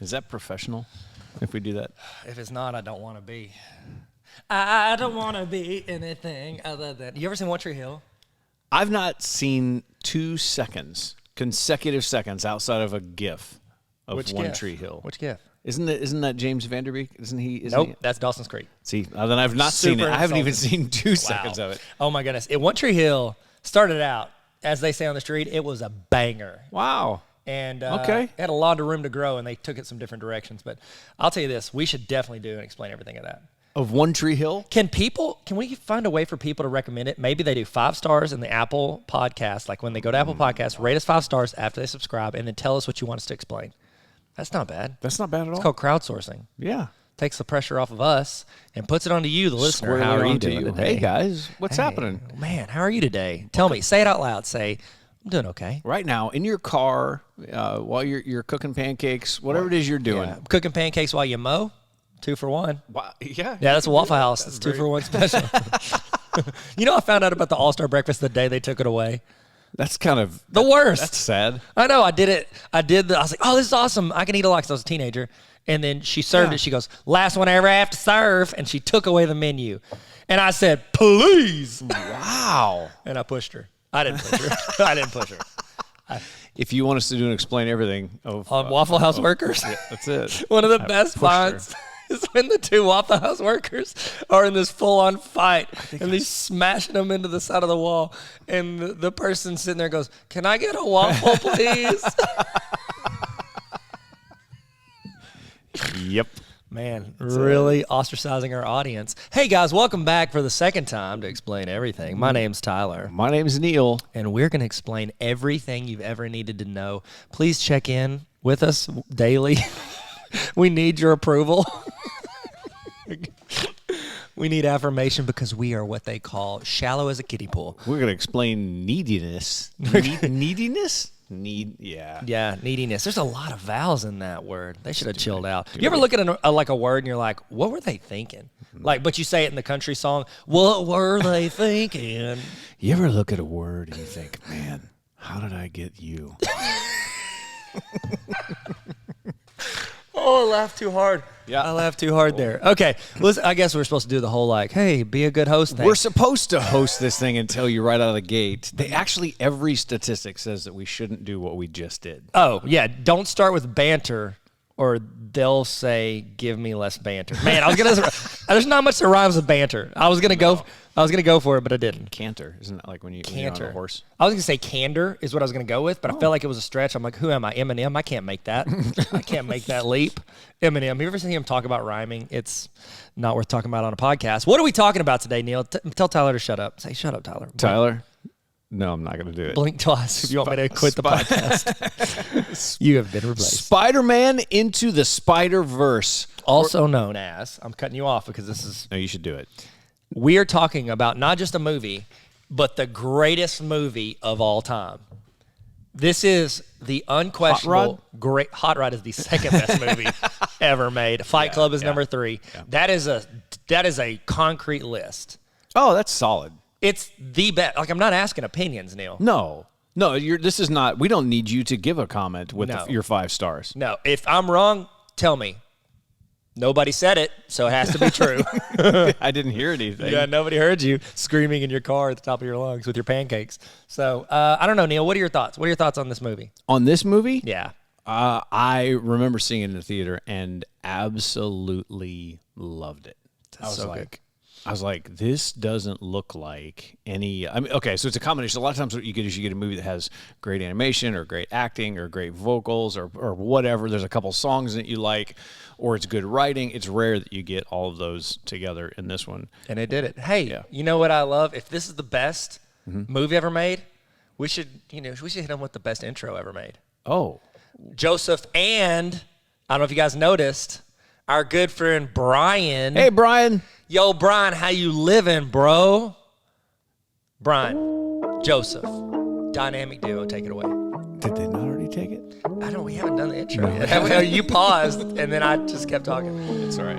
Is that professional if we do that? If it's not, I don't want to be. I don't want to be anything other than... You ever seen One Tree Hill? I've not seen 2 seconds, consecutive seconds, outside of a GIF of One Tree Hill. Which GIF? Isn't that James Vanderbeek? Isn't he? Nope, that's Dawson's Creek. See, then I've not seen it. I haven't even seen 2 seconds of it. Oh my goodness! One Tree Hill started out, as they say on the street, it was a banger. Wow. And it had a lot of room to grow, and they took it some different directions. But I'll tell you this: we should definitely do and explain everything of that. Of One Tree Hill? Can we find a way for people to recommend it? Maybe they do 5 stars in the Apple Podcast. Like when they go to Apple Podcasts, rate us 5 stars after they subscribe, and then tell us what you want us to explain. That's not bad. That's not bad at all. It's called crowdsourcing. Yeah. Takes the pressure off of us and puts it onto you, the listener. How are you doing today? Hey, guys. What's happening? Man, how are you today? Tell me. Say it out loud. Say, I'm doing okay. Right now, in your car, while you're cooking pancakes, whatever it is you're doing. Yeah. Cooking pancakes while you mow? 2 for 1. Wow. Yeah. Yeah, that's a Waffle House. It's 2 for 1 special. You know, I found out about the All-Star Breakfast the day they took it away. That's kind of the worst. That's sad. I know. I did it. I was like, oh, this is awesome. I can eat a lot because I was a teenager. And then she served it. She goes, last one I ever have to serve. And she took away the menu. And I said, please. Wow. And I pushed her. I didn't push her. If you want us to do and explain everything of Waffle House workers, yeah, that's it. One of the best finds is when the 2 Waffle House workers are in this full-on fight, and they're smashing them into the side of the wall, and the person sitting there goes, "Can I get a waffle, please?" Yep. Man, really ostracizing our audience. Hey, guys, welcome back for the second time to Explain Everything. My name's Tyler. My name's Neil. And we're going to explain everything you've ever needed to know. Please check in with us daily. We need your approval. We need affirmation because we are what they call shallow as a kiddie pool. We're going to explain neediness. Neediness? Yeah, neediness. There's a lot of vowels in that word. They should have chilled out. You ever look at a word and you're like, what were they thinking? But you say it in the country song, what were they thinking? You ever look at a word and you think, man, how did I get you? Oh, I laughed too hard. Yeah. I laughed too hard there. Okay, I guess we're supposed to do the whole hey, be a good host thing. We're supposed to host this thing and tell you right out of the gate. Every statistic says that we shouldn't do what we just did. Oh, yeah. Don't start with banter or they'll say, give me less banter. Man, there's not much that rhymes with banter. I was going to go for it, but I didn't. Canter. Isn't that like when you're on a horse? I was going to say candor is what I was going to go with, but I felt like it was a stretch. I'm like, who am I? Eminem? I can't make that. I can't make that leap. Eminem. Have you ever seen him talk about rhyming? It's not worth talking about on a podcast. What are we talking about today, Neil? Tell Tyler to shut up. Say, shut up, Tyler. Tyler? No, I'm not going to do it. Blink twice if you want me to quit the podcast. You have been replaced. Spider-Man Into the Spider-Verse. Also known as, I'm cutting you off because this is... No, you should do it. We are talking about not just a movie, but the greatest movie of all time. This is the unquestionable great... Hot Rod is the second best movie ever made. Fight Club is number 3. Yeah. That is a concrete list. Oh, that's solid. It's the best. I'm not asking opinions, Neil. No. This is not. We don't need you to give a comment with your 5 stars. No. If I'm wrong, tell me. Nobody said it, so it has to be true. I didn't hear anything. Yeah, nobody heard you screaming in your car at the top of your lungs with your pancakes. So I don't know, Neil. What are your thoughts? What are your thoughts on this movie? On this movie? Yeah. I remember seeing it in the theater and absolutely loved it. I was like, this doesn't look like any... okay, so it's a combination. A lot of times what you get is you get a movie that has great animation or great acting or great vocals or whatever. There's a couple songs that you like or it's good writing. It's rare that you get all of those together in this one. And it did it. Hey, You know what I love? If this is the best movie ever made, we should hit them with the best intro ever made. Oh. Joseph and, I don't know if you guys noticed, our good friend Brian. Hey, Brian. Yo, Brian, how you living, bro? Brian, Joseph, dynamic duo, take it away. Did they not already take it? We haven't done the intro yet. You paused, and then I just kept talking. It's all right.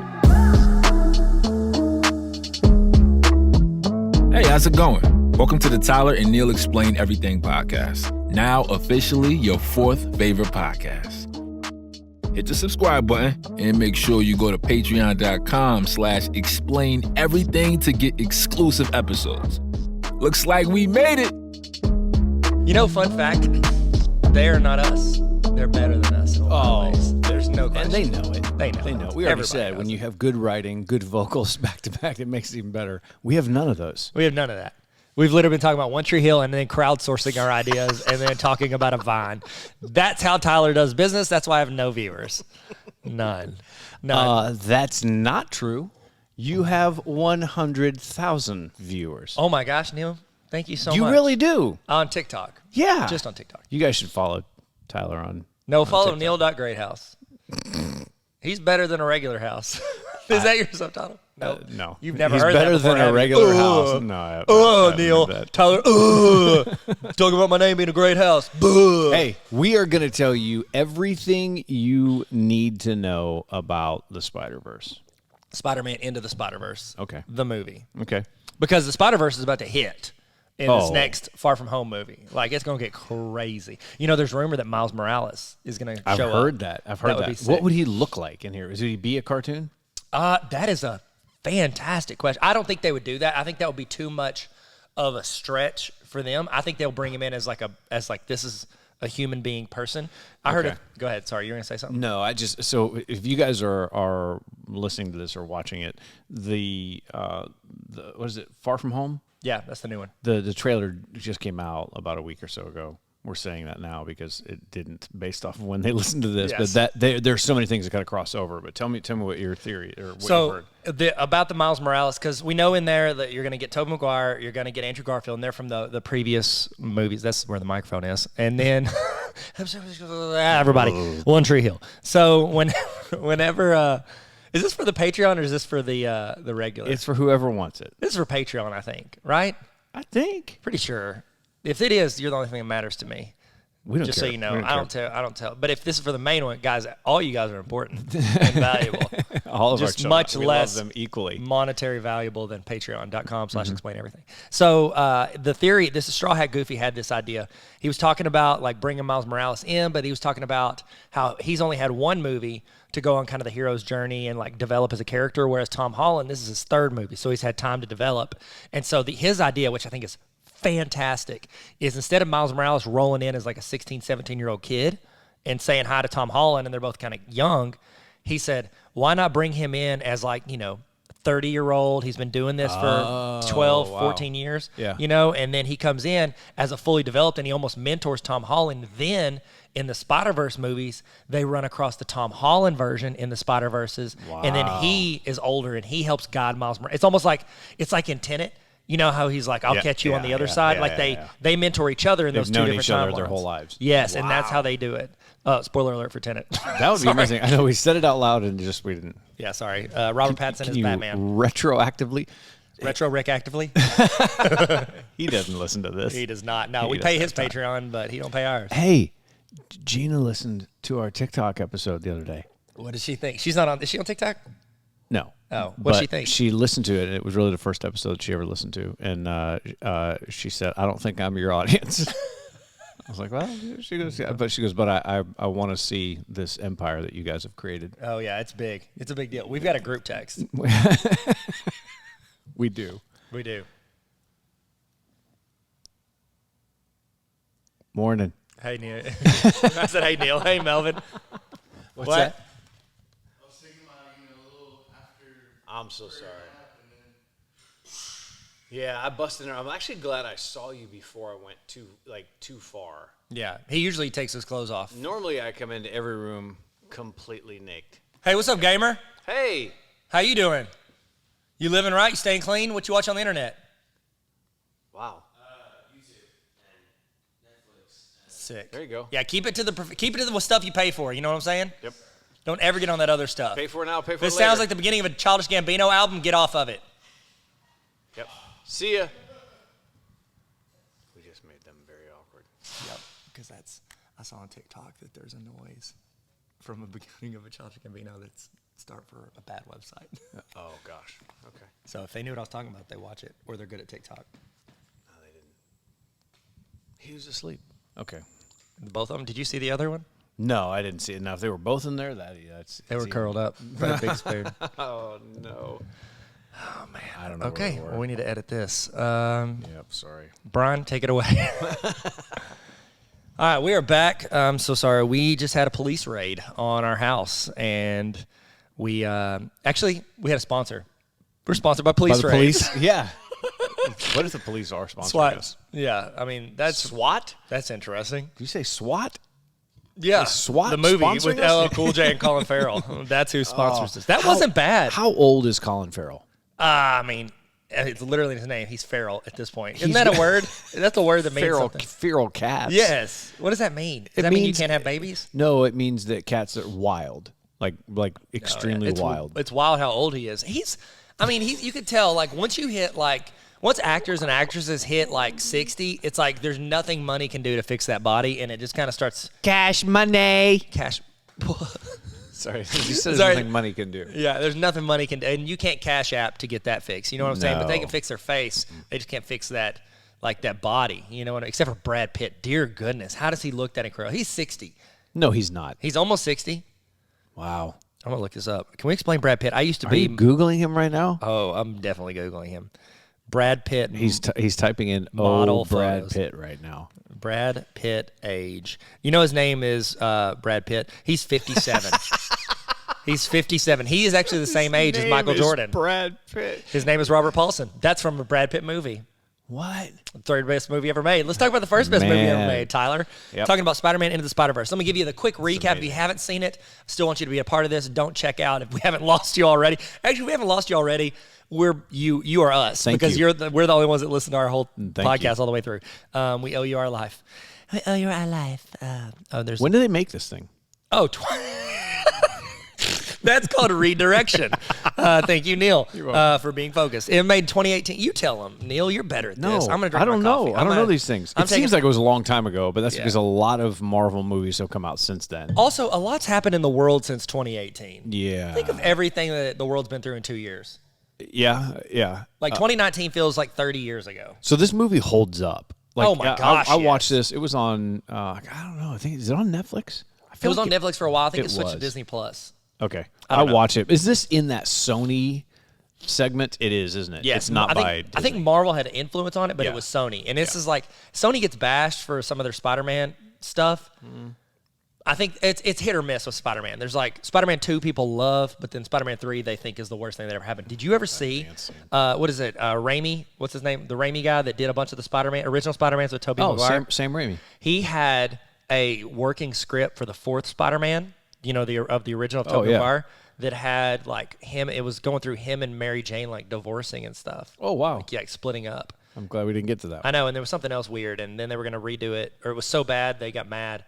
Hey, how's it going? Welcome to the Tyler and Neil Explain Everything podcast. Now officially your 4th favorite podcast. hit the subscribe button and make sure you go to patreon.com/explaineverything to get exclusive episodes. Looks like we made it. You know, fun fact, they are not us. They're better than us in a lot of ways. There's no question. And they know it. They know. We already Everybody said knows when it. you have good writing, good vocals back to back, it makes it even better. We have none of those. We have none of that. We've literally been talking about One Tree Hill and then crowdsourcing our ideas and then talking about a vine. That's how Tyler does business. That's why I have no viewers. None. That's not true. You have 100,000 viewers. Oh my gosh, Neil. Thank you so much. You really do. On TikTok. Yeah. Just on TikTok. You guys should follow Tyler on Follow TikTok. Neil.greathouse. He's better than a regular house. Is that your subtitle? No. No. You've never He's heard better that before, than a have you? regular house. No, I haven't Neil. heard that. Tyler. Talking about my name being a great house. Hey, we are going to tell you everything you need to know about the Spider-Verse. Spider-Man Into the Spider-Verse. Okay. The movie. Okay. Because the Spider-Verse is about to hit in this next Far From Home movie. Like, it's going to get crazy. You know, there's rumor that Miles Morales is going to show up. I've heard that. Would be sick. What would he look like in here? Would he be a cartoon? That is a fantastic question. I don't think they would do that. I think that would be too much of a stretch for them. I think they'll bring him in as this is a human being person. I heard it. Go ahead. Sorry, you were going to say something? No, so if you guys are listening to this or watching it, the what is it? Far From Home? Yeah, that's the new one. The trailer just came out about a week or so ago. We're saying that now because it didn't, based off of when they listened to this. Yes. But there's so many things that got to cross over. But tell me what your theory or what you've heard. About the Miles Morales, because we know in there that you're going to get Tobey Maguire, you're going to get Andrew Garfield, and they're from the previous movies. That's where the microphone is. And then everybody, One Tree Hill. So whenever is this for the Patreon or is this for the regular? It's for whoever wants it. This is for Patreon, I think. Right? I think. Pretty sure. If it is, you're the only thing that matters to me. We don't Just care. so you know, We don't I don't tell. But if this is for the main one, guys, all you guys are important and valuable. All of Just our children. much We less love them equally. monetary valuable than patreon.com/explain everything. So the theory, this is Straw Hat Goofy had this idea. He was talking about like bringing Miles Morales in, but he was talking about how he's only had one movie to go on kind of the hero's journey and like develop as a character, whereas Tom Holland, this is his third movie, so he's had time to develop. And so his idea, which I think is fantastic, is instead of Miles Morales rolling in as like a 16, 17-year-old kid and saying hi to Tom Holland, and they're both kind of young, he said, why not bring him in as like, 30-year-old. He's been doing this for 12, 14 years, and then he comes in as a fully developed, and he almost mentors Tom Holland. Then in the Spider-Verse movies, they run across the Tom Holland version in the Spider-Verses, and then he is older, and he helps guide Miles Morales. It's almost like, it's like in Tenet. You know how he's like, I'll catch you on the other side? They mentor each other in those two different timelines. their whole lives. Yes, and that's how they do it. Spoiler alert for Tenet. That would be amazing. I know we said it out loud and we didn't. Yeah, sorry. Robert Pattinson is Batman. Retroactively? Retro Rick actively? He doesn't listen to this. He does not. No, we pay his Patreon, but he don't pay ours. Hey, Gina listened to our TikTok episode the other day. What does she think? She's not on. Is she on TikTok? No. Oh, what does she think? She listened to it, and it was really the first episode she ever listened to. And she said, I don't think I'm your audience. I was like, well, she goes, but I want to see this empire that you guys have created. Oh, yeah, it's big. It's a big deal. We've got a group text. We do. We do. Morning. Hey, Neil. I said, hey, Neil. Hey, Melvin. What's what? that? I'm so sorry. Yeah, I busted in there. I'm actually glad I saw you before I went too far. Yeah, he usually takes his clothes off. Normally, I come into every room completely naked. Hey, what's up, gamer? Hey. How you doing? You living right? You staying clean? What you watch on the internet? Wow. YouTube and Netflix. Sick. There you go. Yeah, keep it to the stuff you pay for. You know what I'm saying? Yep. Don't ever get on that other stuff. Pay for it now, pay for If it it later. sounds like the beginning of a Childish Gambino album, get off of it. Yep. See ya. We just made them very awkward. Yep, because I saw on TikTok that there's a noise from the beginning of a Childish Gambino that's start for a bad website. Oh, gosh. Okay. So if they knew what I was talking about, they watch it, or they're good at TikTok. No, they didn't. He was asleep. Okay. Both of them. Did you see the other one? No, I didn't see it. Now, if they were both in there, They were curled up. By a big spoon. Oh no. Oh man. I don't know. Okay. Where they were. Well, we need to edit this. Yep. Sorry. Brian, take it away. All right, we are back. I'm so sorry. We just had a police raid on our house, and we actually we had a sponsor. We're sponsored by Police By the Raid. police? Yeah. What if the police are sponsoring SWAT. us? Yeah, I mean that's SWAT? That's interesting. Did you say SWAT? Yeah, Is SWAT the movie sponsoring with us? LL Cool J and Colin Farrell. That's who sponsors this. That wasn't bad. How old is Colin Farrell? I mean, it's literally his name. He's feral at this point. Isn't that a word? That's a word that means something. Feral cats. Yes. What does that mean? Does that mean you can't have babies? No, it means that cats are wild, like extremely wild. It's wild how old he is. You could tell, like, once actors and actresses hit, like, 60, it's like there's nothing money can do to fix that body, and it just kind of starts... Cash money. Cash... Sorry, you said there's nothing money can do. Yeah, there's nothing money can do, and you can't Cash App to get that fixed. You know what I'm saying? But they can fix their face. They just can't fix that, like, that body, you know, except for Brad Pitt. Dear goodness, how does he look that incredible? He's 60. No, he's not. He's almost 60. Wow. I'm going to look this up. Can we explain Brad Pitt? I used to Are be... you Googling him right now? Oh, I'm definitely Googling him. Brad Pitt. He's typing in model Brad photos. Pitt right now. Brad Pitt age. You know his name is Brad Pitt. He's 57. He's 57. He is actually the same age as Michael Jordan. Brad Pitt. His name is Robert Paulson. That's from a Brad Pitt movie. What? Third best movie ever made. Let's talk about the first best movie ever made, Tyler. Yep. Talking about Spider-Man Into the Spider-Verse. Let me give you the quick recap. If you haven't seen it, still want you to be a part of this. Don't check out if we haven't lost you already. Actually, we haven't lost you already. You are us. Thank because you. we're the only ones that listen to our whole podcast you. all the way through. We owe you our life. We owe you our life. When did they make this thing? Oh, that's called redirection. Thank you, Neil, for being focused. It made 2018. You tell them, Neil. You're better at this. I'm gonna drink I don't my know. coffee. I don't know these things. It seems like it was a long time ago, but that's Yeah. because a lot of Marvel movies have come out since then. Also, a lot's happened in the world since 2018. Yeah. Think of everything that the world's been through in 2 years. Yeah. Like 2019 feels like 30 years ago. So this movie holds up. Like, Oh my gosh, I watched yes. this. It was on. I don't know. I think is it on Netflix? It was on Netflix for a while. I think it switched to was. Disney Plus. Okay, don't I'll know. watch it. Is this in that Sony segment? It is, isn't it? Yes, It's not by I think Disney. Marvel had an influence on it, but Yeah. it was Sony. And this is like Sony gets bashed for some of their Spider-Man stuff. I think it's hit or miss with Spider-Man. There's like Spider-Man 2 people love, but then Spider-Man 3 they think is the worst thing that ever happened. Did you ever see what is it? Raimi? What's his name? The Raimi guy that did a bunch of the original Spider-Mans with Tobey Maguire. Sam Raimi. He had a working script for the fourth Spider-Man, you know, of the original of Tobey yeah. Maguire, that had like him. It was going through him and Mary Jane like divorcing and stuff. Oh wow! Like splitting up. I'm glad we didn't get to that. I know, and there was something else weird, and then they were going to redo it, or it was so bad they got mad,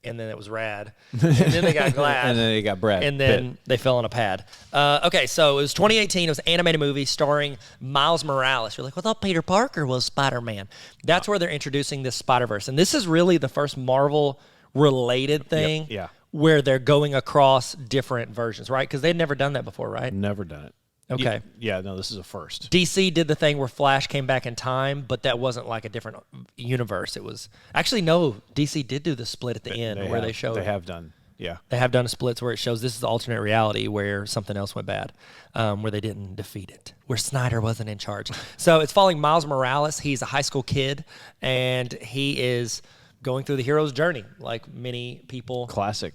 and then it was rad, and then they got glad, and then they got Brad, and then they fell on a pad. Okay, so it was 2018. It was an animated movie starring Miles Morales. You're like, well, I thought Peter Parker was Spider-Man. That's where they're introducing this Spider-Verse, and this is really the first Marvel-related thing. Yeah. Where they're going across different versions, right? Because they'd never done that before, right? Never done it. Okay. Yeah, no, this is a first. DC did the thing where Flash came back in time, but that wasn't like a different universe. It was actually no. DC did do the split at the end where they showed. They have done. Yeah. They have done a splits where it shows this is the alternate reality where something else went bad, where they didn't defeat it, where Snyder wasn't in charge. So it's following Miles Morales. He's a high school kid, and he is going through the hero's journey, like many people. Classic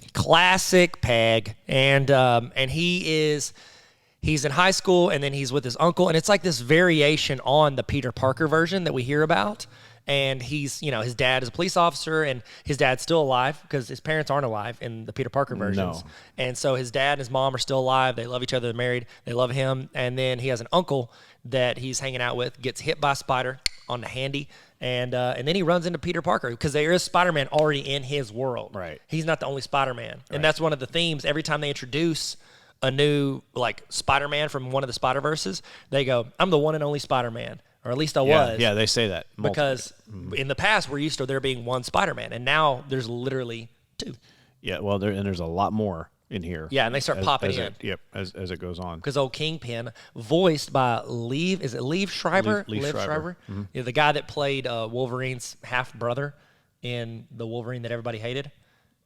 Peg, and he's in high school, and then he's with his uncle, and it's like this variation on the Peter Parker version that we hear about. And he's, his dad is a police officer, and his dad's still alive because his parents aren't alive in the Peter Parker versions. No. And so his dad and his mom are still alive. They love each other. They're married. They love him. And then he has an uncle that he's hanging out with, gets hit by a spider on the handy, and then he runs into Peter Parker because there is Spider-Man already in his world. Right. He's not the only Spider-Man. And that's one of the themes. Every time they introduce a new, like, Spider-Man from one of the Spider-Verses, they go, I'm the one and only Spider-Man. Or at least I was. Yeah, they say that. Because in the past, we're used to there being one Spider-Man, and now there's literally two. Yeah, well, there's a lot more in here. Yeah, and they start popping in. As it goes on. Because old Kingpin, voiced by Liev Schreiber? Liev Schreiber. Mm-hmm. Yeah, the guy that played Wolverine's half-brother in the Wolverine that everybody hated.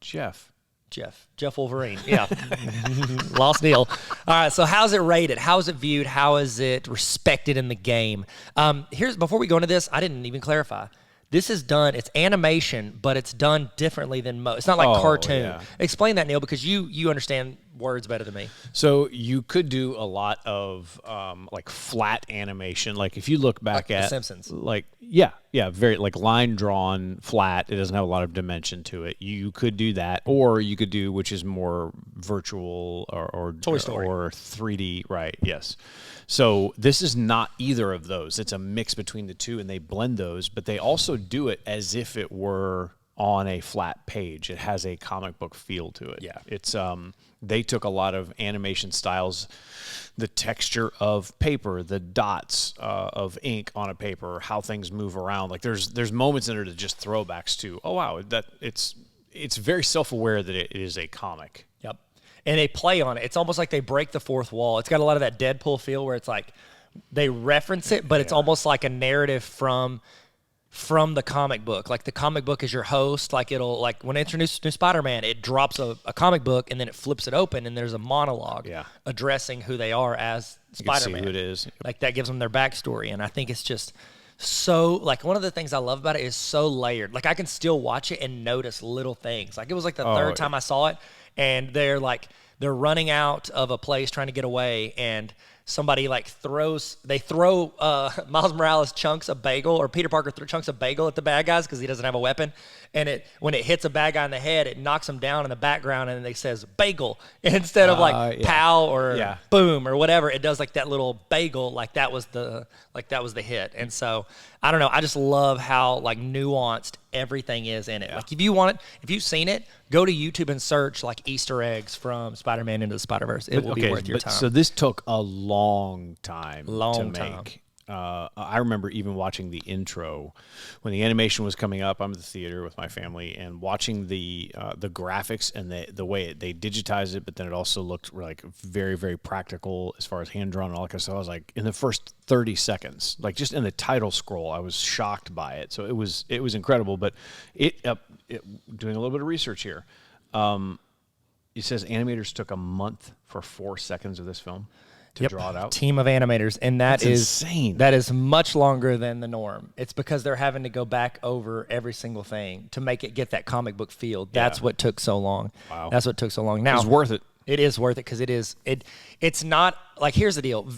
Jeff. Jeff Wolverine. Yeah. Lost deal. All right, so how's it rated? How is it viewed? How is it respected in the game? Before we go into this, I didn't even clarify. This is done, it's animation, but it's done differently than most. It's not like cartoon. Yeah. Explain that, Neil, because you understand words better than me. So you could do a lot of like flat animation. Like if you look back at The Simpsons. Very like line drawn flat. It doesn't have a lot of dimension to it. You could do that, or you could do which is more virtual or Toy Story or 3D. Right? Yes. So this is not either of those. It's a mix between the two, and they blend those. But they also do it as if it were on a flat page. It has a comic book feel to it. Yeah. It's they took a lot of animation styles, the texture of paper, the dots of ink on a paper, how things move around. Like there's moments in there that just throwbacks to, oh wow, that it's very self-aware that it is a comic. Yep. And they play on it. It's almost like they break the fourth wall. It's got a lot of that Deadpool feel where it's like they reference it, but it's almost like a narrative from the comic book. Like the comic book is your host. Like it'll, like when they introduce new Spider-Man, it drops a comic book and then it flips it open and there's a monologue addressing who they are as Spider-Man. You can see who it is. Like that gives them their backstory. And I think it's just so, like, one of the things I love about it is so layered. Like I can still watch it and notice little things. Like it was like the third time I saw it, and they're running out of a place trying to get away, and somebody like throw Miles Morales chunks of bagel, or Peter Parker chunks of bagel at the bad guys because he doesn't have a weapon. And when it hits a bad guy in the head, it knocks him down in the background, and it says bagel instead of like pow or boom or whatever. It does like that little bagel, like that was the hit. And so I don't know. I just love how like nuanced everything is in it. Like if you've seen it, go to YouTube and search like Easter eggs from Spider-Man Into the Spider-Verse. It will be worth your time. So this took a long time to make. I remember even watching the intro when the animation was coming up. I'm at the theater with my family and watching the graphics and the way they digitized it, but then it also looked like very, very practical as far as hand drawn and all that kind of stuff. I was like, in the first 30 seconds, like just in the title scroll, I was shocked by it. So it was incredible. But doing a little bit of research here, it says animators took a month for 4 seconds of this film to draw it out. Team of animators, and that's insane. That is much longer than the norm. It's because they're having to go back over every single thing to make it get that comic book feel. That's what took so long. Wow. That's what took so long. Now it's worth it. It is worth it because it's not like, here's the deal.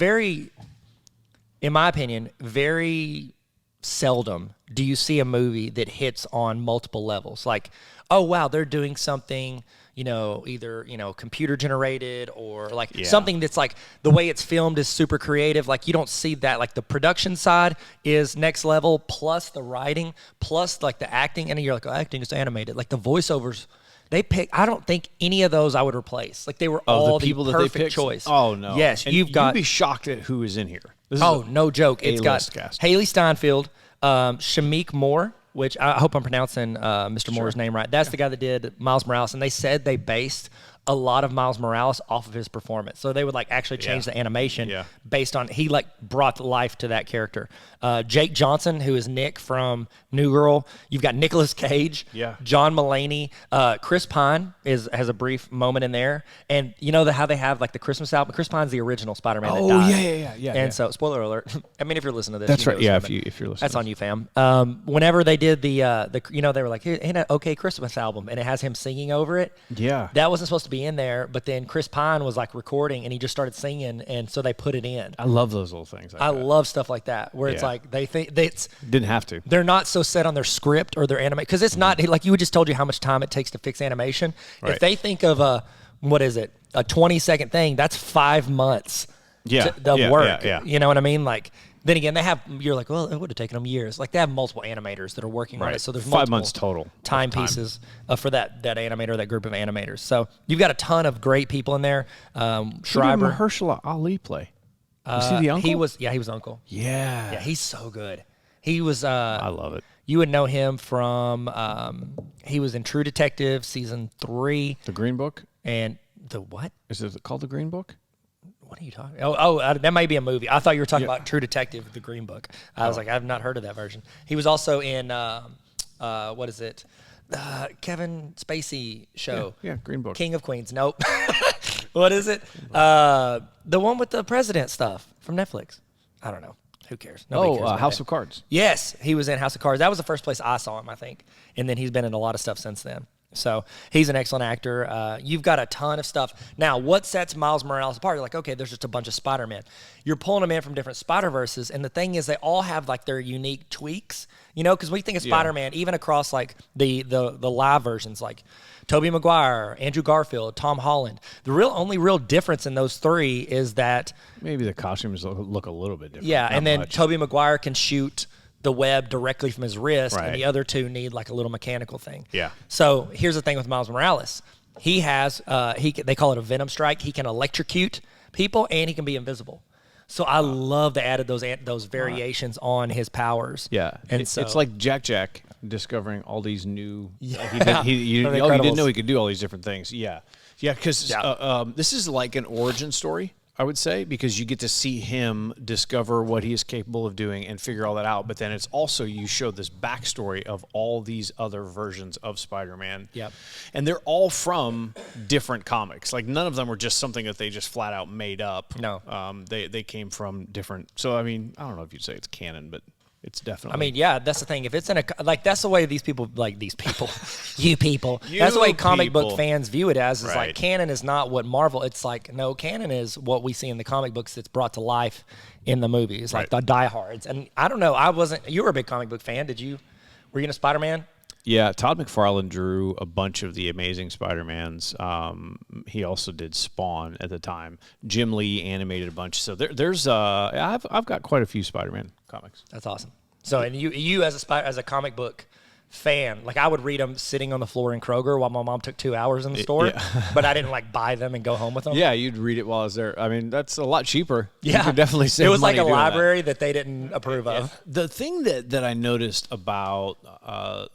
In my opinion, very seldom do you see a movie that hits on multiple levels. Like, oh wow, they're doing something, either, computer generated or like something that's like the way it's filmed is super creative. Like you don't see that. Like the production side is next level, plus the writing, plus like the acting. And you're like, oh, acting is animated. Like the voiceovers they pick. I don't think any of those I would replace. Like they were all the people perfect choice. Oh no. Yes. And you'd be shocked at who is in here. No joke. It's got cast. Haley Steinfeld, Shamik Moore, which I hope I'm pronouncing Mr. Moore's name right. That's the guy that did Miles Morales, and they said they based a lot of Miles Morales off of his performance. So they would like actually change the animation based on, he like brought life to that character. Jake Johnson, who is Nick from New Girl. You've got Nicolas Cage, John Mulaney, Chris Pine has a brief moment in there. And you know how they have like the Christmas album? Chris Pine's the original Spider-Man that died. Yeah. So spoiler alert. I mean, if you're listening to this, that's right. Yeah, if you're listening, that's on you, fam. Whenever they did they were like, hey, an okay Christmas album, and it has him singing over it. Yeah, that wasn't supposed to be in there, but then Chris Pine was like recording, and he just started singing, and so they put it in. I love those little things. I love stuff like that, where it's like they think didn't have to. They're not so set on their script or their anime, because it's not like you just told you how much time it takes to fix animation. Right. If they think of a 20-second thing, that's 5 months. Of work. Yeah. You know what I mean? Like, then again, you're like, well, it would have taken them years. Like, they have multiple animators that are working on it. So there's 5 months total time pieces for that animator, that group of animators. So you've got a ton of great people in there. Schreiber. Who did Mahershala Ali play? Was he the uncle? He was uncle. Yeah. Yeah, he's so good. He was. I love it. You would know him from. He was in True Detective season 3. The Green Book. And the what? Is it called The Green Book? What are you talking? Oh, that might be a movie. I thought you were talking about True Detective, The Green Book. I was like, I've not heard of that version. He was also in what is it? Kevin Spacey show. Yeah, Green Book. King of Queens. Nope. What is it? The one with the president stuff from Netflix. I don't know. Who cares? Nobody cares about House that. of Cards. Yes, he was in House of Cards. That was the first place I saw him, I think. And then he's been in a lot of stuff since then. So he's an excellent actor. You've got a ton of stuff. Now, what sets Miles Morales apart? You're like, okay, there's just a bunch of Spider-Man. You're pulling them in from different Spider-Verses, and the thing is they all have like their unique tweaks, you know, because we think of Spider-Man, even across like the live versions, like Tobey Maguire, Andrew Garfield, Tom Holland. The only real difference in those three is that maybe the costumes look a little bit different. Yeah, Not and then much. Tobey Maguire can shoot the web directly from his wrist, Right. and the other two need like a little mechanical thing. Yeah. So here's the thing with Miles Morales. He has they call it a Venom strike. He can electrocute people, and he can be invisible. So I love they added those variations on his powers. Yeah, and it's so like Jack discovering all these new. Yeah. You From The didn't Incredibles. know he could do all these different things. Yeah, because this is like an origin story, I would say, because you get to see him discover what he is capable of doing and figure all that out. But then it's also you show this backstory of all these other versions of Spider-Man. Yep. And they're all from different comics. Like none of them were just something that they just flat out made up. No. They came from different. So I mean, I don't know if you'd say it's canon, but it's definitely. I mean, yeah, that's the thing. If it's in that's the way you people, You that's the way comic people. book fans view it as. Is Right. like canon is not what Marvel. It's like no, canon is what we see in the comic books that's brought to life in the movies, like the diehards. And I don't know. You were a big comic book fan. Were you into Spider-Man? Yeah, Todd McFarlane drew a bunch of the Amazing Spider-Mans. He also did Spawn at the time. Jim Lee animated a bunch. So I've got quite a few Spider-Man comics. That's awesome. So, and you as a comic book fan, like I would read them sitting on the floor in Kroger while my mom took 2 hours in the store, yeah. but I didn't like buy them and go home with them. Yeah, you'd read it while I was there. I mean, that's a lot cheaper. Yeah. You could definitely save It was like money a doing that. library that they didn't approve of. The thing that I noticed about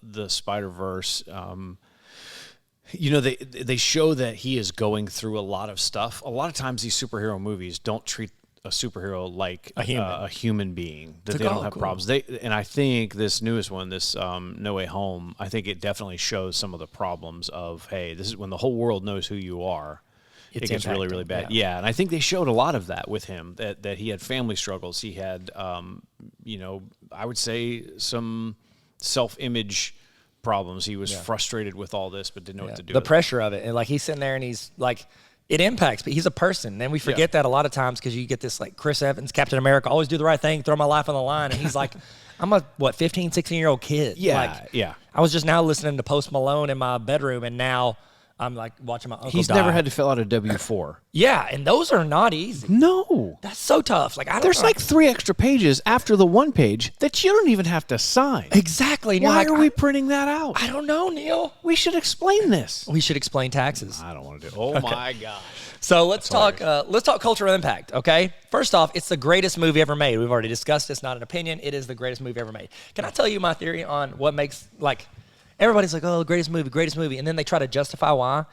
the Spider-Verse, they show that he is going through a lot of stuff. A lot of times these superhero movies don't treat a superhero like a human being, that they don't have problems. And I think this newest one, this No Way Home, I think it definitely shows some of the problems of, hey, this is when the whole world knows who you are. It gets really, really bad. Yeah, and I think they showed a lot of that with him, that he had family struggles. He had, I would say some self-image problems. He was frustrated with all this, but didn't know what to do. The with pressure of it. And like he's sitting there and he's like, it impacts, but he's a person. And we forget that a lot of times because you get this like Chris Evans, Captain America, always do the right thing, throw my life on the line. And he's like, I'm a, 15, 16-year-old kid. Yeah, like, I was just now listening to Post Malone in my bedroom, and now I'm like watching my uncle He's die. never had to fill out a W-4. Yeah, and those are not easy. No. That's so tough. Like There's know. like 3 extra pages after the one page that you don't even have to sign. Exactly. And Why you're are like, we printing that out? I don't know, Neil. We should explain this. We should explain taxes. I don't want to do it. Oh, my gosh. So let's talk cultural impact, okay? First off, it's the greatest movie ever made. We've already discussed it's not an opinion. It is the greatest movie ever made. Can I tell you my theory on what makes, like, everybody's like, oh, greatest movie, and then they try to justify why.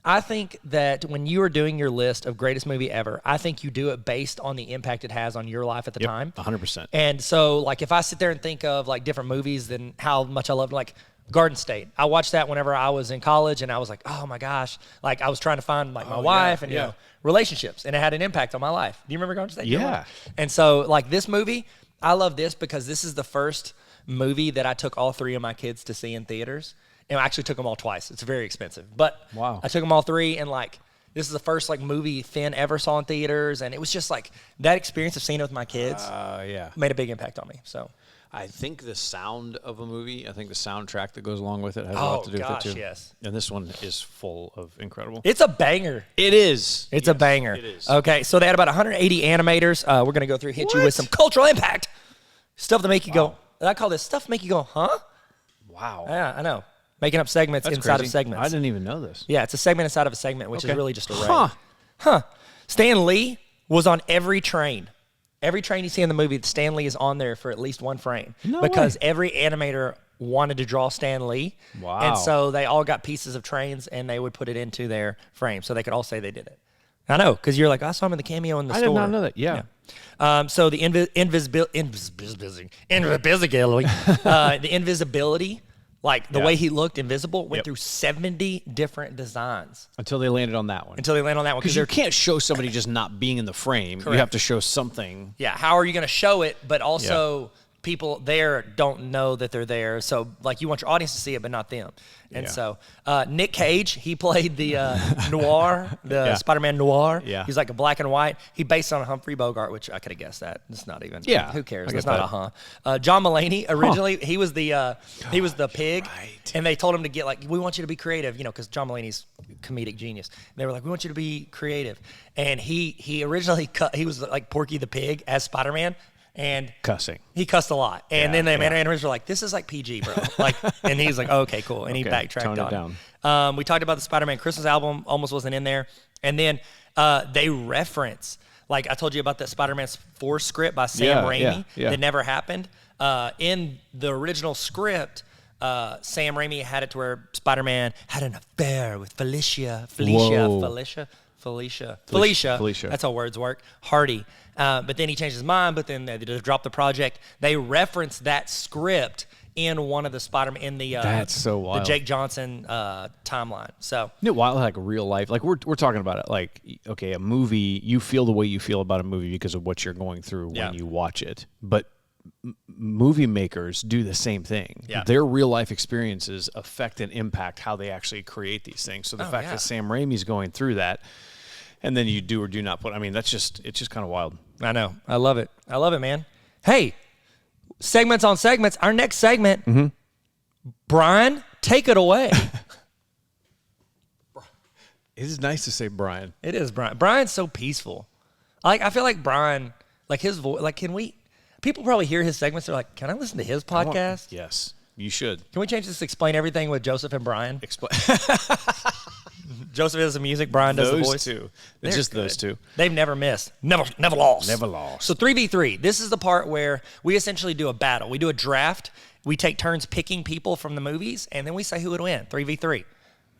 I think that when you are doing your list of greatest movie ever, I think you do it based on the impact it has on your life at the time. 100%. And so, like, if I sit there and think of, like, different movies and how much I loved, like, Garden State. I watched that whenever I was in college, and I was like, oh, my gosh. Like, I was trying to find, like, my wife and, you know, relationships, and it had an impact on my life. Do you remember Garden State? Yeah. And so, like, this movie, I love this because this is the first movie that I took all 3 of my kids to see in theaters. And I actually took them all twice. It's very expensive. But wow. I took them all 3, and, like, this is the first, like, movie Finn ever saw in theaters. And it was just, like, that experience of seeing it with my kids made a big impact on me. So I think the sound of a movie, I think the soundtrack that goes along with it has a lot to do with it, too. Yes. And this one is full of incredible. It's a banger. It is. It's a banger. It is. Okay, so they had about 180 animators. We're going to go through and hit you with some cultural impact. Stuff that make you go, I call this stuff make you go, huh? Wow. Yeah, I know. Making up segments That's inside crazy. of segments. I didn't even know this. Yeah, it's a segment inside of a segment, which is really just a Huh. Stan Lee was on every train. Every train you see in the movie, Stan Lee is on there for at least one frame. No because way. every animator wanted to draw Stan Lee. Wow. And so they all got pieces of trains, and they would put it into their frame so they could all say they did it. I know, because you're like, I saw him in the cameo in the I store. did not know that. Yeah. So the invisibility, Like the way he looked invisible went through 70 different designs. Until they landed on that one. Because you can't show somebody just not being in the frame. Correct. You have to show something. Yeah, how are you going to show it, but also people there don't know that they're there. So, like, you want your audience to see it, but not them. And so, Nick Cage, he played the Noir, the Spider-Man Noir. Yeah. He's like a black and white. He based on a Humphrey Bogart, which I could have guessed that. It's not even. Yeah. Who cares? It's not a John Mulaney, originally, he was the pig. Right. And they told him to get, like, we want you to be creative, because John Mulaney's comedic genius. And they were like, we want you to be creative. And he originally he was like Porky the Pig as Spider-Man. And cussing. He cussed a lot. And then the animators were like, this is like PG, bro. Like, and he's like, oh, okay, cool. And he backtracked on it. We talked about the Spider-Man Christmas album, almost wasn't in there. And then they reference, like I told you about that Spider-Man 4 script by Sam Raimi that never happened. In the original script, Sam Raimi had it to where Spider-Man had an affair with Felicia. That's how words work. Hardy. But then he changed his mind, but then they just dropped the project. They referenced that script in one of the Spider-Man, in the that's so wild. The Jake Johnson timeline. So isn't it wild, like real life? Like we're talking about it like, okay, a movie, you feel the way you feel about a movie because of what you're going through when you watch it. But movie makers do the same thing. Yeah. Their real life experiences affect and impact how they actually create these things. So the fact that Sam Raimi's going through that, and then you do or do not put, I mean, it's just kind of wild. I know. I love it, man. Hey, segments on segments. Our next segment, Brian, take it away. It is nice to say Brian. It is Brian. Brian's so peaceful. Like, I feel like Brian, like his voice, like, people probably hear his segments, they're like, can I listen to his podcast? Yes, you should. Can we change this to Explain Everything with Joseph and Brian? Joseph does the music, Brian does the voice. Those two. It's just those two. They've never missed. Never lost. Never lost. So 3v3. This is the part where we essentially do a battle. We do a draft. We take turns picking people from the movies, and then we say who would win. 3v3.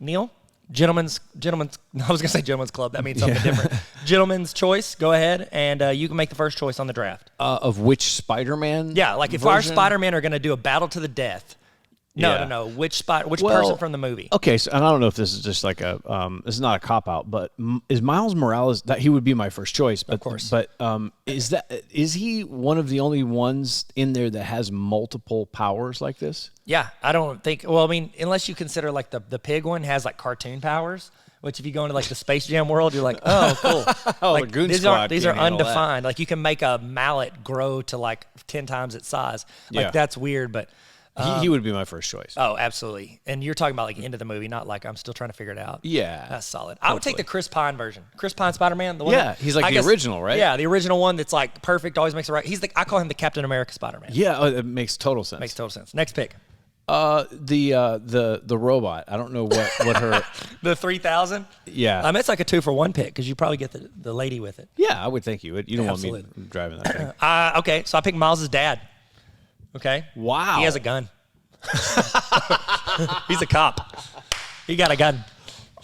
Neil? Gentlemen's I was going to say gentlemen's club. That means something different. Gentlemen's choice. Go ahead, and you can make the first choice on the draft. Of which Spider-Man? Yeah, like if our Spider-Man are going to do a battle to the death. No. Which person from the movie? Okay, so and I don't know if this is just like a this is not a cop out, but is Miles Morales that he would be my first choice? But, of course. But is he one of the only ones in there that has multiple powers like this? Yeah, I don't think. Well, I mean, unless you consider like the pig one has like cartoon powers. Which, if you go into like the Space Jam world, you're like, oh, cool. Like, the Goon these Squad are undefined. Like you can make a mallet grow to like 10 times its size. Like that's weird, but. He would be my first choice. Oh, absolutely. And you're talking about like end of the movie, not like I'm still trying to figure it out. Yeah. That's solid. I would take the Chris Pine version. Chris Pine Spider-Man. The one he's like the original, right? Yeah, the original one that's like perfect, always makes it right. I call him the Captain America Spider-Man. Yeah, it makes total sense. Makes total sense. Next pick. The robot. I don't know what her the 3000. Yeah, it's like a 2-for-1 pick because you probably get the lady with it. Yeah, I would think you would. You don't want me driving that thing. Okay, so I picked Miles' dad. Okay. Wow. He has a gun. He's a cop. He got a gun.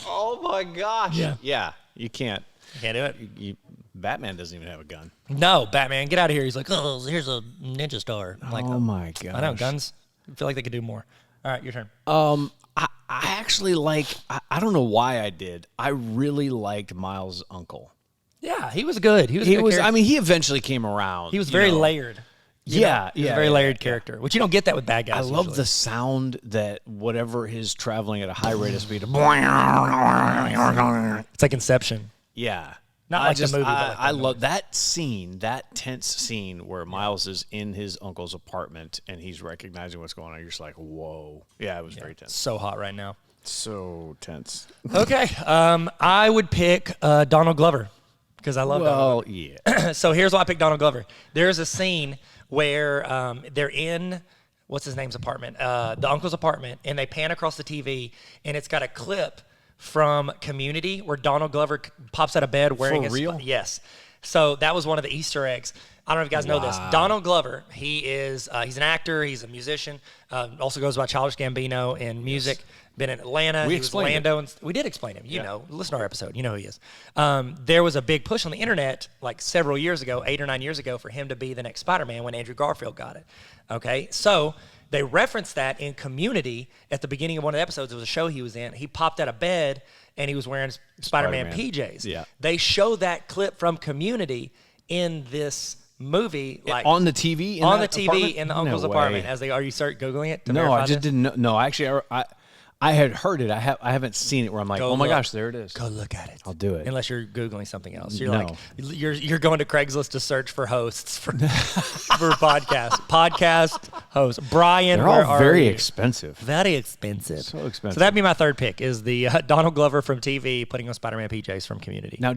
Oh my gosh. Yeah. You can't. Can't do it. Batman doesn't even have a gun. No, Batman, get out of here. He's like, oh, here's a ninja star. I'm like, oh my gosh. I know, guns. I feel like they could do more. All right, your turn. I actually I don't know why I did. I really liked Miles' uncle. Yeah, he was good. He was. I mean, he eventually came around. He was very layered. Yeah, he was a very layered character, which you don't get that with bad guys. I love the sound that whatever is traveling at a high rate of speed. It's like Inception. Yeah. Not like the movie. I love that scene, that tense scene where Miles is in his uncle's apartment and he's recognizing what's going on. You're just like, whoa. Yeah, it was very tense. So hot right now. So tense. Okay. I would pick Donald Glover because I love Donald Glover. Yeah. So here's why I picked Donald Glover. There's a scene where they're in, what's his name's apartment? The uncle's apartment, and they pan across the TV, and it's got a clip from Community where Donald Glover pops out of bed wearing For real? Yes. So that was one of the Easter eggs. I don't know if you guys know this. Donald Glover, he's an actor, he's a musician, also goes by Childish Gambino in music. Yes. Been in Atlanta. We he was Lando. And we did explain him. You know, listen to our episode. You know who he is. There was a big push on the internet like several years ago, 8 or 9 years ago, for him to be the next Spider-Man when Andrew Garfield got it. Okay, so they referenced that in Community at the beginning of one of the episodes. It was a show he was in. He popped out of bed and he was wearing Spider-Man PJs. Yeah. They show that clip from Community in this movie, like on the TV, in the uncle's apartment. Are you start googling it? To no, verify I just this? didn't know. No, actually, I had heard it. I haven't seen it where I'm like, oh my gosh, there it is. Go look at it. I'll do it. Unless you're googling something else. You're No. like you're going to Craigslist to search for hosts for podcast host Brian. They're where all are very you? expensive. Very expensive. So expensive. So that'd be my third pick. Is the Donald Glover from TV putting on Spider-Man PJs from Community. Now,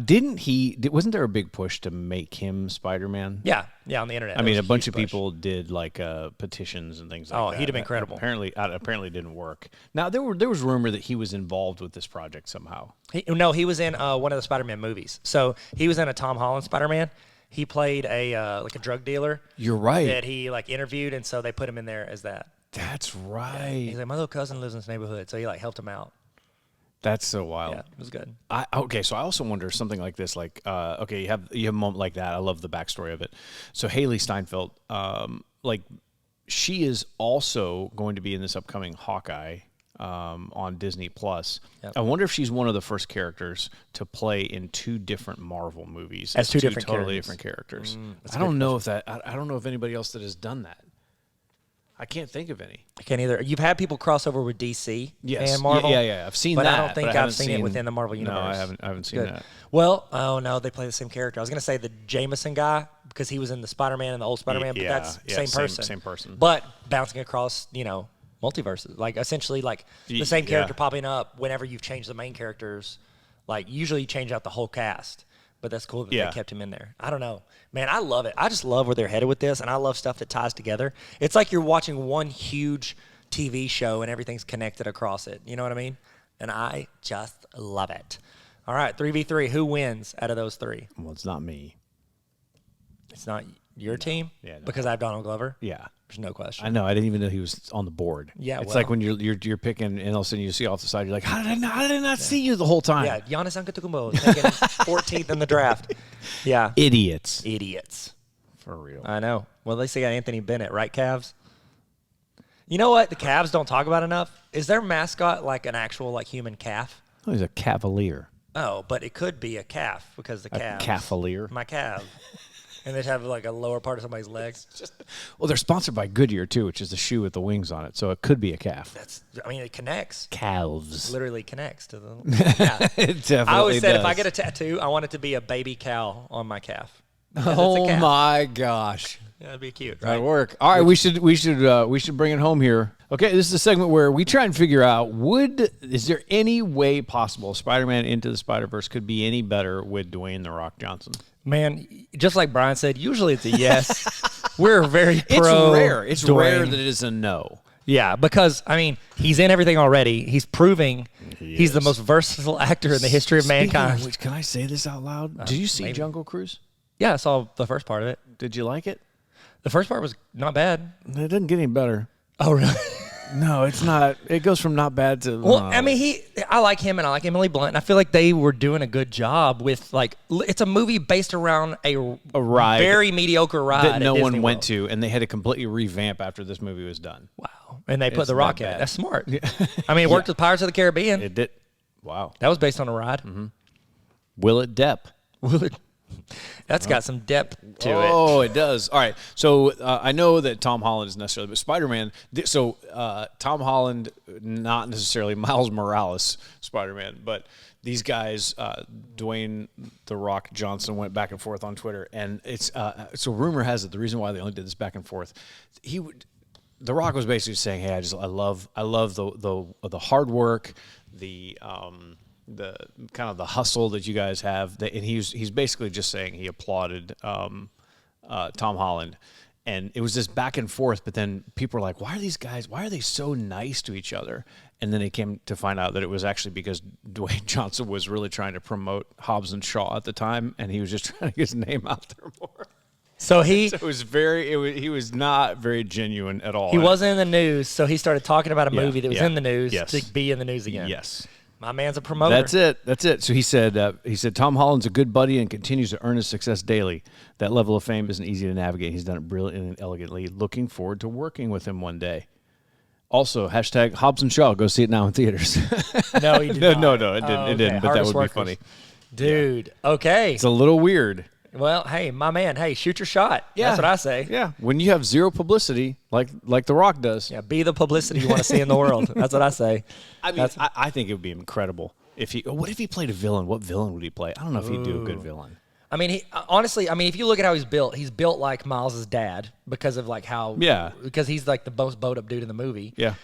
wasn't there a big push to make him Spider-Man? Yeah, on the internet. I mean, a bunch of push. people did like petitions and things like that. Oh, he'd have been credible. Apparently, didn't work. Now there was rumor that he was involved with this project somehow. He was in one of the Spider-Man movies. So he was in a Tom Holland Spider-Man. He played a like a drug dealer. You're right. That he like interviewed, and so they put him in there as that. That's right. Yeah. He's like, my little cousin lives in this neighborhood, so he like helped him out. That's so wild. Yeah, it was good. So I also wonder something like this, like you have a moment like that. I love the backstory of it. So Haley Steinfeld, like she is also going to be in this upcoming Hawkeye on Disney Plus. Yep. I wonder if she's one of the first characters to play in two different Marvel movies as two different totally characters. different characters. That's I don't know if that. I don't know if anybody else that has done that. I can't think of any. I can't either. You've had people cross over with DC Yes. and Marvel. Yeah. I've seen but that. I don't think but I I've haven't seen it within the Marvel universe. No, I haven't seen Good. that. Well, oh no, they play the same character. I was going to say the Jameson guy because he was in the Spider-Man and the old Spider-Man, but that's same person. Same person. But bouncing across, multiverses. Like essentially like the same character popping up whenever you've changed the main characters. Like usually you change out the whole cast. But that's cool that they kept him in there. I don't know. Man, I love it. I just love where they're headed with this, and I love stuff that ties together. It's like you're watching one huge TV show and everything's connected across it. You know what I mean? And I just love it. All right, 3v3. Who wins out of those three? Well, it's not me. It's not your team? Yeah, no. Because I have Donald Glover? Yeah. There's no question. I know. I didn't even know he was on the board. Yeah, it's like when you're picking, and all of a sudden you see off the side, you're like, how did I not see you the whole time? Yeah, Giannis Antetokounmpo taking 14th in the draft. Yeah. Idiots. For real. I know. Well, at least they got Anthony Bennett, right, Cavs? You know what the Cavs don't talk about enough? Is their mascot like an actual like human calf? Oh, he's a cavalier. Oh, but it could be a calf because the calf. Cavalier. My calf. And they'd have like a lower part of somebody's legs. Well, they're sponsored by Goodyear too, which is the shoe with the wings on it, so it could be a calf. It connects. Calves. Literally connects to the. Yeah. It definitely I always said does. if I get a tattoo, I want it to be a baby cow on my calf. Oh my gosh. Yeah, that'd be cute, right? That'd work. All right, we should bring it home here. Okay, this is a segment where we try and figure out is there any way possible Spider-Man Into the Spider-Verse could be any better with Dwayne "The Rock" Johnson? Man, just like Brian said, usually it's a yes. We're very pro. It's rare. It's Dwayne. rare that it is a no. Yeah, because he's in everything already. He's proving he's the most versatile actor in the history of mankind. Which, can I say this out loud? Did you see Jungle Cruise? Yeah, I saw the first part of it. Did you like it? The first part was not bad. It doesn't get any better. Oh, really? No, it's not. It goes from not bad to. Well, I like him and I like Emily Blunt. And I feel like they were doing a good job with it's a movie based around a ride, very mediocre ride that no at one Disney went World. to, and they had to completely revamp after this movie was done. Wow, and they put It's The Rock not in it. bad. That's smart. It worked with Pirates of the Caribbean. It did. Wow. That was based on a ride. Mm-hmm. Will it Depp? That's got some depth to it. Oh, it does. All right. So I know that Tom Holland is necessarily, but Spider-Man. So Tom Holland, not necessarily Miles Morales Spider-Man, but these guys, Dwayne "The Rock" Johnson, went back and forth on Twitter, and it's so rumor has it the reason why they only did this back and forth, The Rock was basically saying, "Hey, I love the hard work, the kind of the hustle that you guys have," and he's basically just saying he applauded Tom Holland, and it was this back and forth. But then people were like, "Why are they so nice to each other?" And then they came to find out that it was actually because Dwayne Johnson was really trying to promote Hobbs and Shaw at the time, and he was just trying to get his name out there more. So he was not very genuine at all. He wasn't in the news, so he started talking about a movie that was in the news Yes. to be in the news again. Yes. My man's a promoter. That's it. So he said Tom Holland's a good buddy and continues to earn his success daily. That level of fame isn't easy to navigate. He's done it brilliantly and elegantly. Looking forward to working with him one day. Also, hashtag Hobbs and Shaw. Go see it now in theaters. No, he did not. No, it didn't. Oh, It didn't. But that Hardest would Workers. be funny. Dude, okay. It's a little weird. Well, hey, my man, hey, shoot your shot. Yeah. That's what I say. Yeah, when you have zero publicity, like The Rock does. Yeah, be the publicity you want to see in the world. That's what I say. I mean, I think it would be incredible if he. What if he played a villain? What villain would he play? I don't know if he'd do a good villain. I mean, honestly, if you look at how he's built like Miles' dad because of like how, because he's like the most bowed up dude in the movie. Yeah.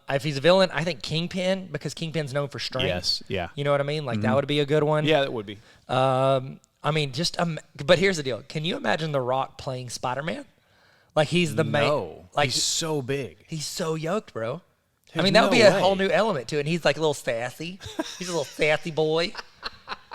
If he's a villain, I think Kingpin, because Kingpin's known for strength. Yes. Yeah. You know what I mean? Like that would be a good one. Yeah, that would be. But here's the deal. Can you imagine The Rock playing Spider-Man? Like he's the main. No. Like he's so big. he's so yoked, bro. There's that would be no a way. whole new element to it. And he's like a little sassy. He's a little sassy boy.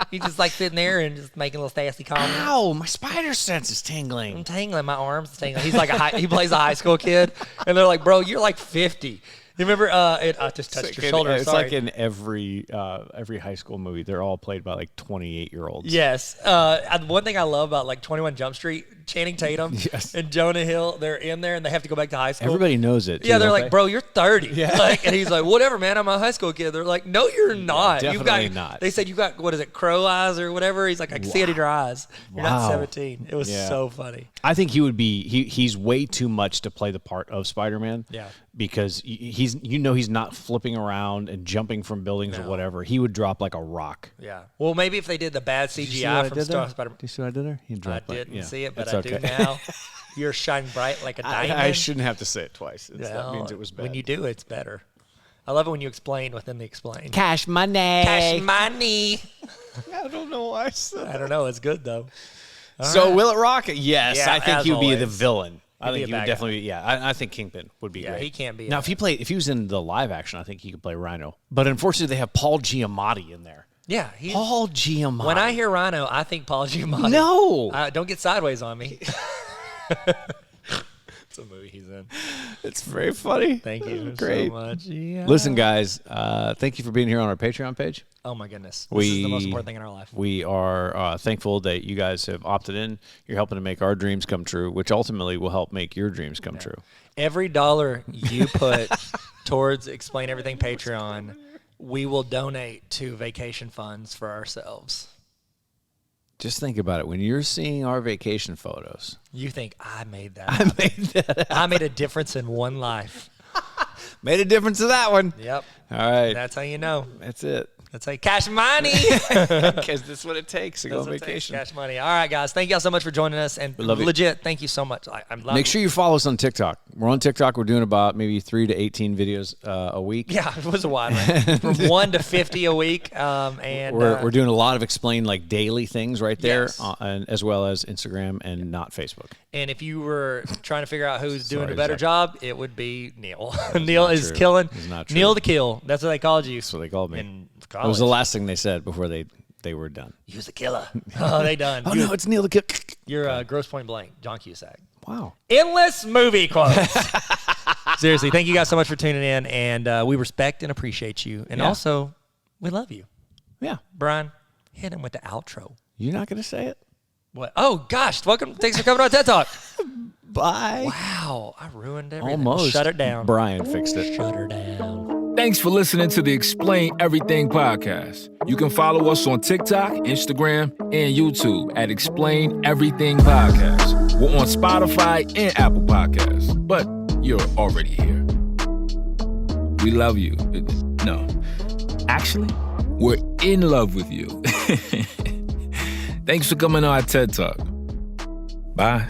He's just like sitting there and just making little sassy comments. Ow! My spider sense is tingling. I'm tingling, my arms tingling. He's like he plays a high school kid, and they're like, "Bro, you're like 50." You remember? I just touched your shoulder. It's Sorry. like in every high school movie, they're all played by like 28-year-olds. Yes. One thing I love about like 21 Jump Street, Channing Tatum Yes. and Jonah Hill, they're in there and they have to go back to high school. Everybody knows it. Yeah, too, they're don't like, they? bro, you're 30. Yeah. Like, and he's like, whatever, man, I'm a high school kid. They're like, no, you're not. definitely not. They said you got, what is it, crow eyes or whatever? He's like, I can see it in your eyes. You're not Wow. 17. It was Yeah. so funny. I think he would be. He's way too much to play the part of Spider-Man. Yeah. Because he's not flipping around and jumping from buildings or whatever. He would drop like a rock. Yeah. Well, maybe if they did the bad CGI from Spider-Man. Do you see what I did there? He I dropped didn't see it, but It's I okay. do now. You're shining bright like a diamond. I shouldn't have to say it twice. That Well, means it was bad. When you do, it's better. I love it when you explain within the explain. Cash money. Cash money. I don't know why I said I don't know. It's good, though. So will it rock? Yes, Yeah, I think as he would be the always. villain. I He'd be think a he would bad definitely be. Yeah, I think Kingpin would be Yeah, great. he can't be. Now, if he was in the live action, I think he could play Rhino. But unfortunately, they have Paul Giamatti in there. Yeah. Paul Giamatti. When I hear Rhino, I think Paul Giamatti. No. Don't get sideways on me. It's a movie he's in. It's very funny. Thank you Great. so much. Yeah. Listen, guys, thank you for being here on our Patreon page. Oh, my goodness. This is the most important thing in our life. We are thankful that you guys have opted in. You're helping to make our dreams come true, which ultimately will help make your dreams come true. Every dollar you put towards Explain Everything Patreon, we will donate to vacation funds for ourselves. Just think about it. When you're seeing our vacation photos, You think I made that? I made that. I made a difference in one life. Made a difference to that one. Yep. All right. That's how you know. That's it. That's how you cash money. Because that's what it takes to go on vacation. Cash money. All right, guys. Thank y'all so much for joining us. And love it. legit, thank you so much. I'm Make sure you follow us on TikTok. We're on TikTok. We're doing about maybe 3 to 18 videos a week. Yeah, it was a wide range. From 1 to 50 a week. And We're doing a lot of explain like daily things right there, Yes. and as well as Instagram and not Facebook. And if you were trying to figure out who's doing Sorry, a better Zach. job, it would be Neil. Neil not is true. killing. It's not true. Neil the Kill. That's what they called you. That's what they called me. In That college. was the last thing they said before they were done. He was a killer. Oh, they done. Oh no, it's Neil the Kill. You're Gross Point Blank, John Cusack. Wow. Endless movie quotes. Seriously, thank you guys so much for tuning in, and we respect and appreciate you, and Yeah. also we love you. Yeah. Brian, hit him with the outro. You're not gonna say it. What? Oh gosh! Welcome. Thanks for coming on TED Talk. Bye. Wow, I ruined everything. Almost. Shut it down. Brian fixed it. Shut her down. Thanks for listening to the Explain Everything podcast. You can follow us on TikTok, Instagram, and YouTube at Explain Everything Podcast. We're on Spotify and Apple Podcasts, but you're already here. We love you. No, actually, we're in love with you. Thanks for coming on our TED Talk. Bye.